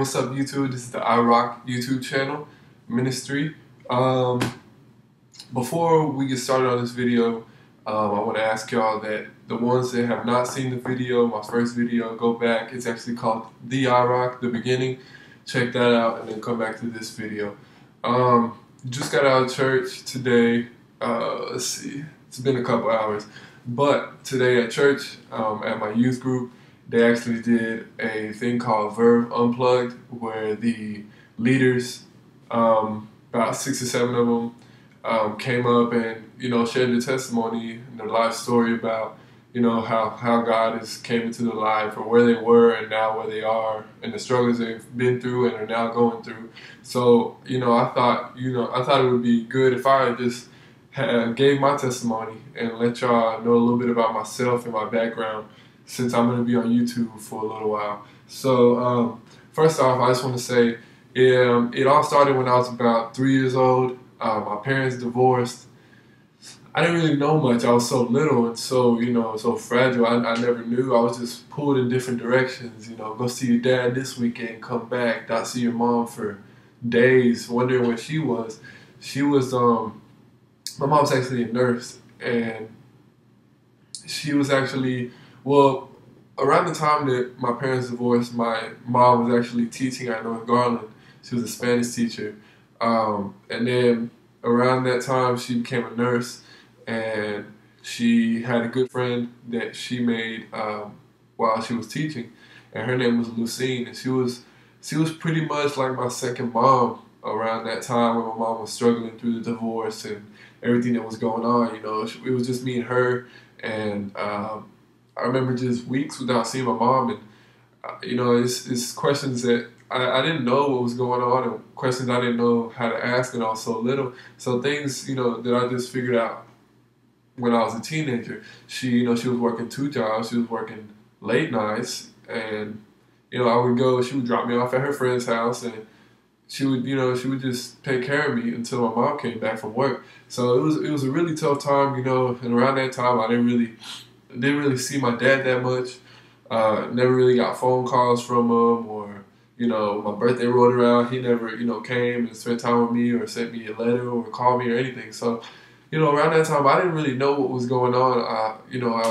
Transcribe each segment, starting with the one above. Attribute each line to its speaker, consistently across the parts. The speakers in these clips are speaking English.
Speaker 1: what's up YouTube? This is the theIROCC YouTube channel, ministry. Before we get started on this video, I want to ask y'all that the ones that have not seen the video, my first video, go back. It's actually called theIROCC, the beginning. Check that out and then come back to this video. Just got out of church today. Let's see, it's been a couple hours. But today at church, at my youth group, they actually did a thing called Verve Unplugged, where the leaders, about 6 or 7 of them, came up and, shared their testimony and their life story about, how God has came into their life, or where they were and now where they are, and the struggles they've been through and are now going through. So, I thought it would be good if I just gave my testimony and let y'all know a little bit about myself and my background, since I'm going to be on YouTube for a little while. So first off, I just want to say it all started when I was about 3 years old. My parents divorced. I didn't really know much. I was so little and so, so fragile. I never knew. I was just pulled in different directions. Go see your dad this weekend, come back, not see your mom for days, wondering where she was. She was, my mom's actually a nurse, and she was actually, well, around the time that my parents divorced, my mom was actually teaching at North Garland. She was a Spanish teacher. And then around that time, she became a nurse, and she had a good friend that she made while she was teaching, and her name was Lucine, and she was pretty much like my second mom around that time when my mom was struggling through the divorce and everything that was going on. It was just me and her, and I remember just weeks without seeing my mom, and it's questions that I didn't know what was going on, and questions I didn't know how to ask, and I was so little. So things, that I just figured out when I was a teenager. She was working 2 jobs. She was working late nights, and I would go. She would drop me off at her friend's house, and she would just take care of me until my mom came back from work. So it was a really tough time, and around that time I didn't really see my dad that much. Never really got phone calls from him, or my birthday rolled around, he never came and spent time with me or sent me a letter or called me or anything. So around that time I didn't really know what was going on. I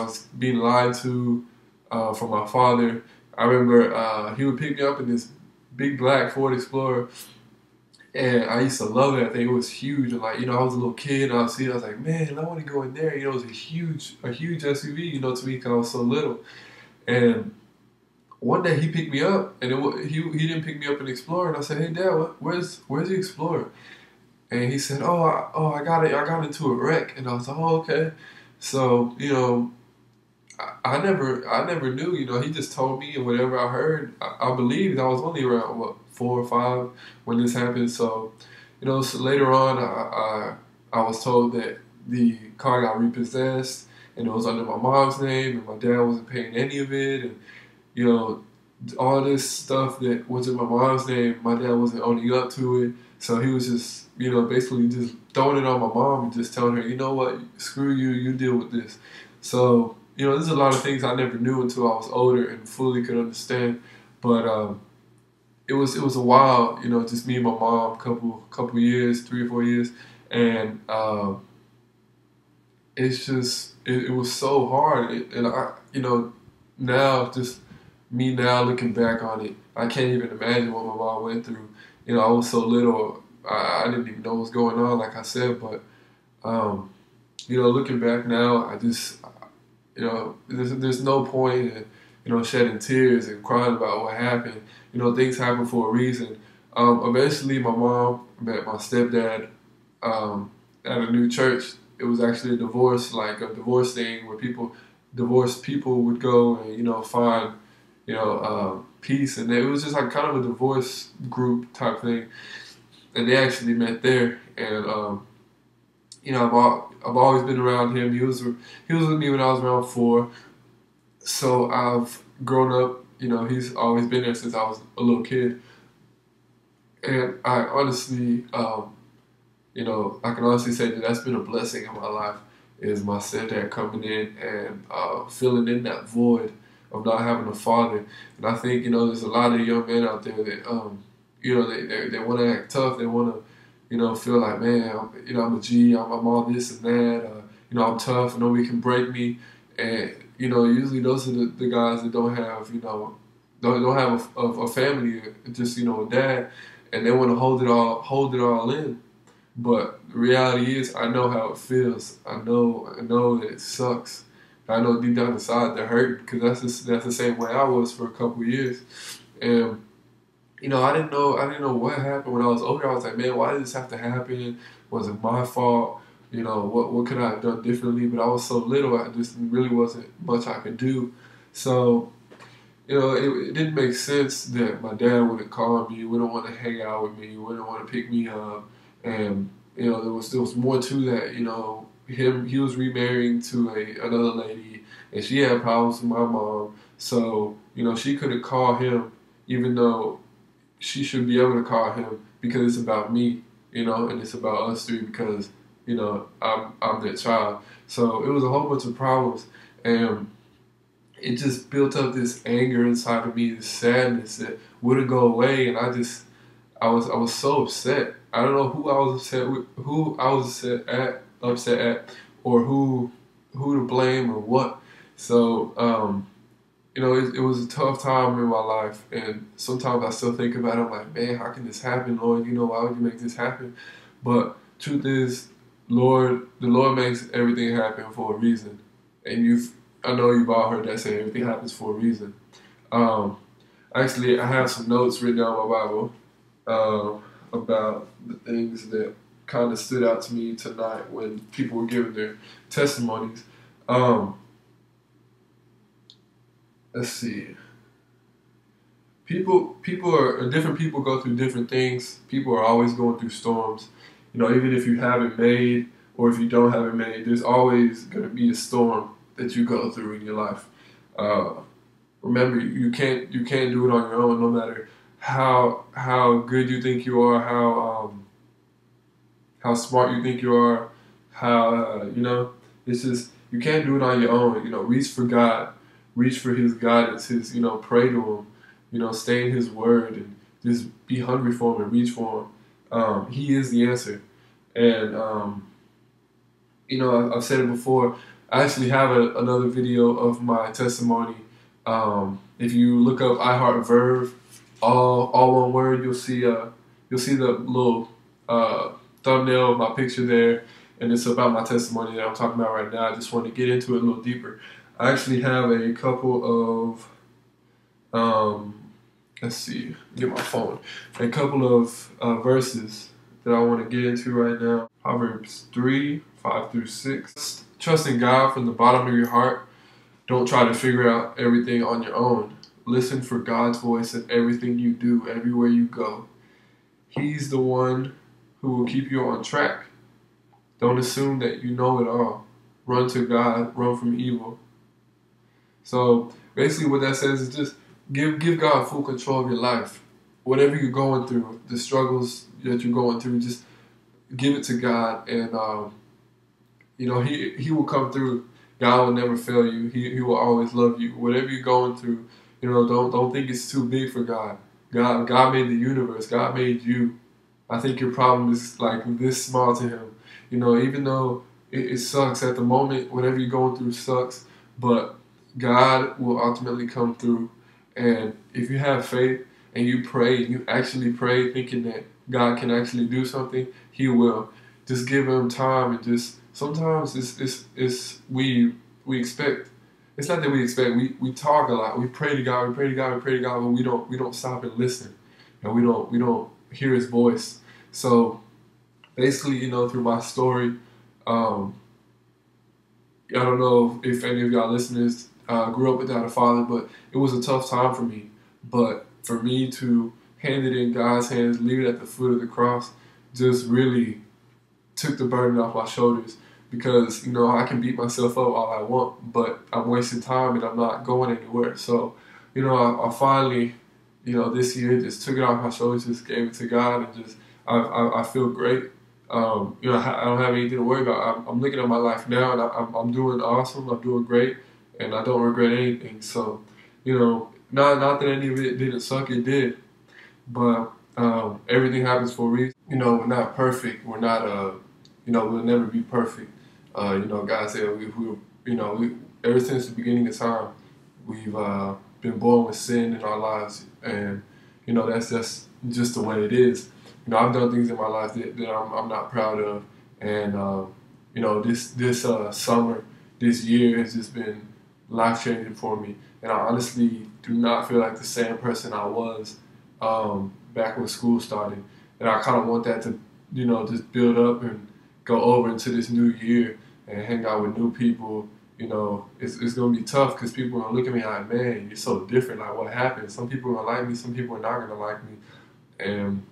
Speaker 1: was being lied to from my father. I remember he would pick me up in this big black Ford Explorer, and I used to love that thing. It was huge, and I was a little kid, and I was like, man, I want to go in there. It was a huge SUV, to me, because I was so little. And one day he picked me up, and he didn't pick me up in the Explorer, and I said, hey Dad, where's the Explorer? And he said, I got into a wreck, and I was like, oh, okay. So I never knew. He just told me, and whatever I heard, I believed. I was only around 4 or 5 when this happened. So so later on, I was told that the car got repossessed, and it was under my mom's name, and my dad wasn't paying any of it, and all this stuff that was in my mom's name, my dad wasn't owning up to it. So he was just basically just throwing it on my mom and just telling her, you know what, screw you, you deal with this. So there's a lot of things I never knew until I was older and fully could understand. But it was a while, just me and my mom, couple years, 3 or 4 years, and it's just it was so hard. And I now, just me now looking back on it, I can't even imagine what my mom went through. I was so little, I didn't even know what was going on, like I said. But looking back now, I just there's no point in shedding tears and crying about what happened. Things happen for a reason. Eventually my mom met my stepdad at a new church. It was actually a divorce thing where divorced people would go and find peace, and it was just like kind of a divorce group type thing. And they actually met there, and I've always been around him. He was with me when I was around 4, so I've grown up. He's always been there since I was a little kid, and I honestly, I can honestly say that that's been a blessing in my life. Is my stepdad coming in and filling in that void of not having a father. And I think, there's a lot of young men out there that, they want to act tough. They want to, feel like, man, I'm a G, I'm all this and that, I'm tough, nobody can break me. And, usually those are the guys that don't have, don't have a family, just, a dad, and they want to hold it all in. But the reality is, I know how it feels. I know that it sucks. I know deep down inside they're hurting, because that's the same way I was for a couple of years. And I didn't know what happened when I was older. I was like, man, why did this have to happen? Was it my fault? What could I have done differently? But I was so little, I just really wasn't much I could do. So, it didn't make sense that my dad wouldn't call me, wouldn't want to hang out with me, wouldn't want to pick me up. And, there was more to that. He was remarrying to another lady, and she had problems with my mom. So, she couldn't call him, even though she should be able to call him, because it's about me, and it's about us three, because, I'm their child. So it was a whole bunch of problems, and it just built up this anger inside of me, this sadness that wouldn't go away. And I was so upset. I don't know who I was upset at, or who to blame or what. So, it was a tough time in my life, and sometimes I still think about it. I'm like, man, how can this happen, Lord? Why would you make this happen? But truth is, the Lord makes everything happen for a reason. And I know you've all heard that saying, everything happens for a reason. Actually, I have some notes written down in my Bible about the things that kind of stood out to me tonight when people were giving their testimonies. Let's see. Different people go through different things. People are always going through storms. Even if you have it made, or if you don't have it made, there's always going to be a storm that you go through in your life. Remember, you can't do it on your own, no matter how good you think you are, how smart you think you are, it's just, you can't do it on your own. Reach for God. Reach for His guidance, pray to Him, stay in His word, and just be hungry for Him and reach for Him. He is the answer. And, I've said it before, I actually have another video of my testimony. If you look up I Heart Verve, all one word, you'll see the little thumbnail of my picture there, and it's about my testimony that I'm talking about right now. I just want to get into it a little deeper. I actually have a couple of, let's see, get my phone, a couple of verses that I want to get into right now. Proverbs 3:5-6. Trust in God from the bottom of your heart. Don't try to figure out everything on your own. Listen for God's voice in everything you do, everywhere you go. He's the one who will keep you on track. Don't assume that you know it all. Run to God, run from evil. So basically what that says is just give God full control of your life. Whatever you're going through, the struggles that you're going through, just give it to God, and He will come through. God will never fail you. He will always love you. Whatever you're going through, don't think it's too big for God. God made the universe. God made you. I think your problem is like this small to Him. Even though it sucks at the moment, whatever you're going through sucks, but God will ultimately come through. And if you have faith and you pray, and you actually pray thinking that God can actually do something, He will. Just give Him time, and just sometimes we expect. It's not that we expect. We talk a lot. We pray to God. We pray to God. We pray to God, but we don't stop and listen, and we don't hear His voice. So basically, through my story, I don't know if any of y'all listeners grew up without a father, but it was a tough time for me. But for me to hand it in God's hands, leave it at the foot of the cross, just really took the burden off my shoulders. Because, I can beat myself up all I want, but I'm wasting time and I'm not going anywhere. So, I finally, this year just took it off my shoulders, just gave it to God, and just, I feel great. I don't have anything to worry about. I'm looking at my life now, and I'm doing awesome. I'm doing great, and I don't regret anything. So, You know, not that any of it didn't suck, it did. But everything happens for a reason. You know, we're not perfect. We're not, you know, we'll never be perfect. You know, God said ever since the beginning of time, we've been born with sin in our lives. And, you know, that's just the way it is. You know, I've done things in my life that I'm not proud of. And, you know, this summer, this year has just been life-changing for me. And I honestly do not feel like the same person I was back when school started. And I kind of want that to, you know, just build up and go over into this new year and hang out with new people. You know, it's going to be tough because people are going to look at me like, man, you're so different. Like, what happened? Some people are going to like me, some people are not going to like me. And,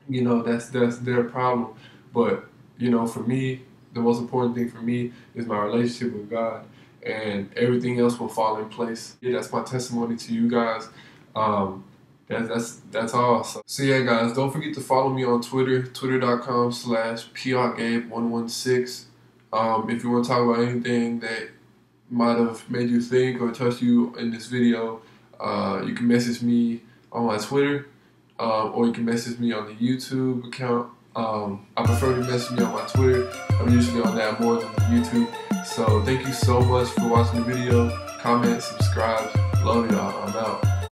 Speaker 1: you know, that's their problem. But, you know, for me, the most important thing for me is my relationship with God. And everything else will fall in place. Yeah, that's my testimony to you guys. That's all. So yeah, guys, don't forget to follow me on Twitter, twitter.com/prgabe116. If you want to talk about anything that might have made you think or touched you in this video, you can message me on my Twitter, or you can message me on the YouTube account. I prefer to message me on my Twitter. I'm usually on that more than the YouTube. So thank you so much for watching the video. Comment, subscribe. Love y'all. I'm out.